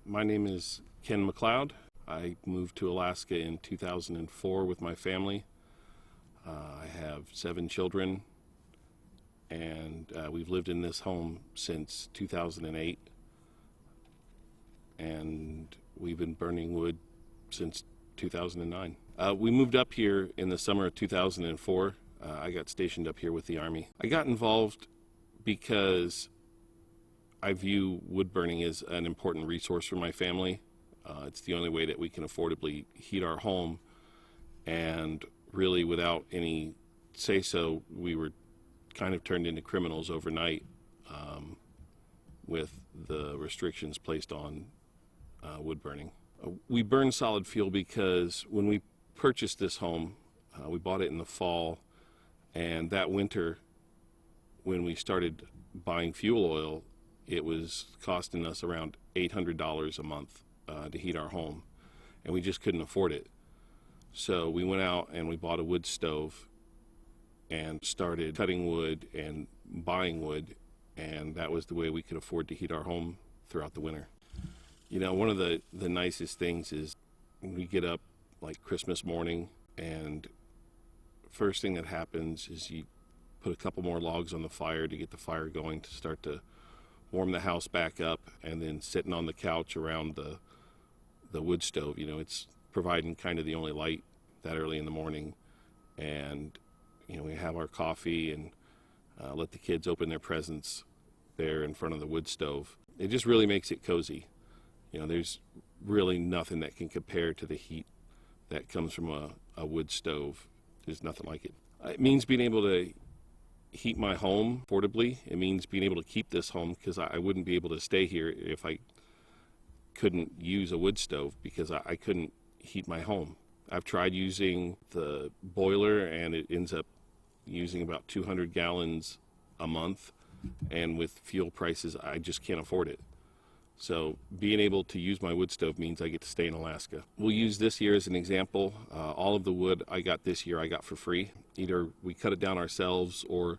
My name is Ken McLeod. I moved to Alaska in 2004 with my family. I have 7 children, and we've lived in this home since 2008, and we've been burning wood since 2009. We moved up here in the summer of 2004. I got stationed up here with the Army. I got involved because I view wood burning as an important resource for my family. It's the only way that we can affordably heat our home, and really without any say-so, we were kind of turned into criminals overnight with the restrictions placed on wood burning. We burn solid fuel because when we purchased this home, we bought it in the fall, and that winter when we started buying fuel oil, it was costing us around $800 a month to heat our home, and we just couldn't afford it. So we went out and we bought a wood stove and started cutting wood and buying wood, and that was the way we could afford to heat our home throughout the winter. You know, one of the nicest things is we get up like Christmas morning, and first thing that happens is you put a couple more logs on the fire to get the fire going, to start to warm the house back up, and then sitting on the couch around the wood stove. You know, it's providing kind of the only light that early in the morning, and you know, we have our coffee and let the kids open their presents there in front of the wood stove. It just really makes it cozy. You know, there's really nothing that can compare to the heat that comes from a wood stove. There's nothing like it. It means being able to heat my home affordably. It means being able to keep this home, because I wouldn't be able to stay here if I couldn't use a wood stove, because I couldn't heat my home. I've tried using the boiler, and it ends up using about 200 gallons a month, and with fuel prices, I just can't afford it. So being able to use my wood stove means I get to stay in Alaska. We'll use this year as an example. All of the wood I got this year I got for free. Either we cut it down ourselves, or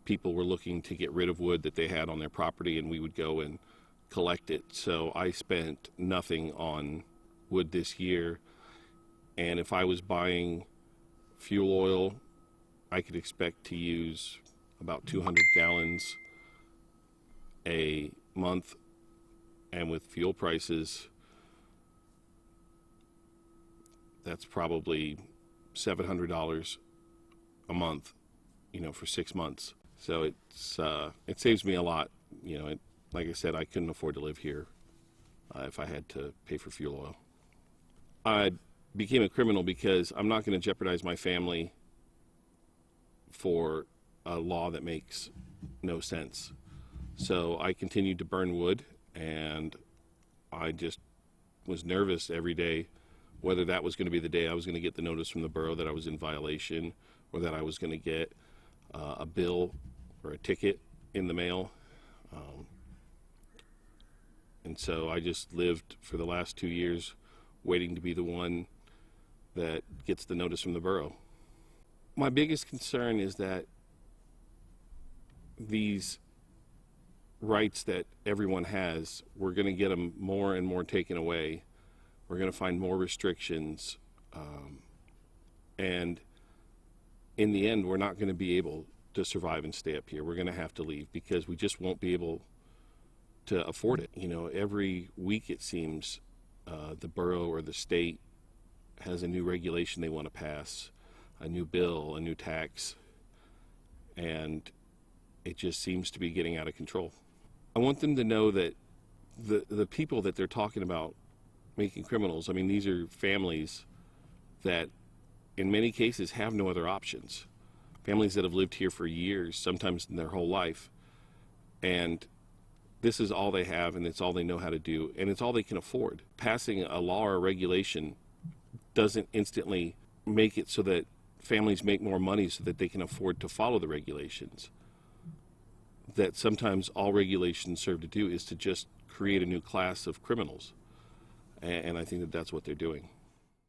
people were looking to get rid of wood that they had on their property, and we would go and collect it. So I spent nothing on wood this year, and if I was buying fuel oil, I could expect to use about 200 gallons a month, and with fuel prices, that's probably $700 a month, you know, for 6 months. So it saves me a lot. You know, like I said, I couldn't afford to live here if I had to pay for fuel oil. I became a criminal because I'm not going to jeopardize my family for a law that makes no sense. So I continued to burn wood, and I just was nervous every day whether that was going to be the day I was going to get the notice from the borough that I was in violation, or that I was going to get a bill or a ticket in the mail. And so I just lived for the last 2 years waiting to be the one that gets the notice from the borough. My biggest concern is that these rights that everyone has, we're going to get them more and more taken away. We're going to find more restrictions, and in the end, we're not going to be able to survive and stay up here. We're going to have to leave because we just won't be able to afford it. You know, every week it seems the borough or the state has a new regulation they want to pass, a new bill, a new tax, and it just seems to be getting out of control. I want them to know that the people that they're talking about making criminals, I mean, these are families that in many cases have no other options. Families that have lived here for years, sometimes in their whole life, and this is all they have, and it's all they know how to do, and it's all they can afford. Passing a law or a regulation doesn't instantly make it so that families make more money so that they can afford to follow the regulations. That sometimes all regulations serve to do is to just create a new class of criminals. And I think that that's what they're doing.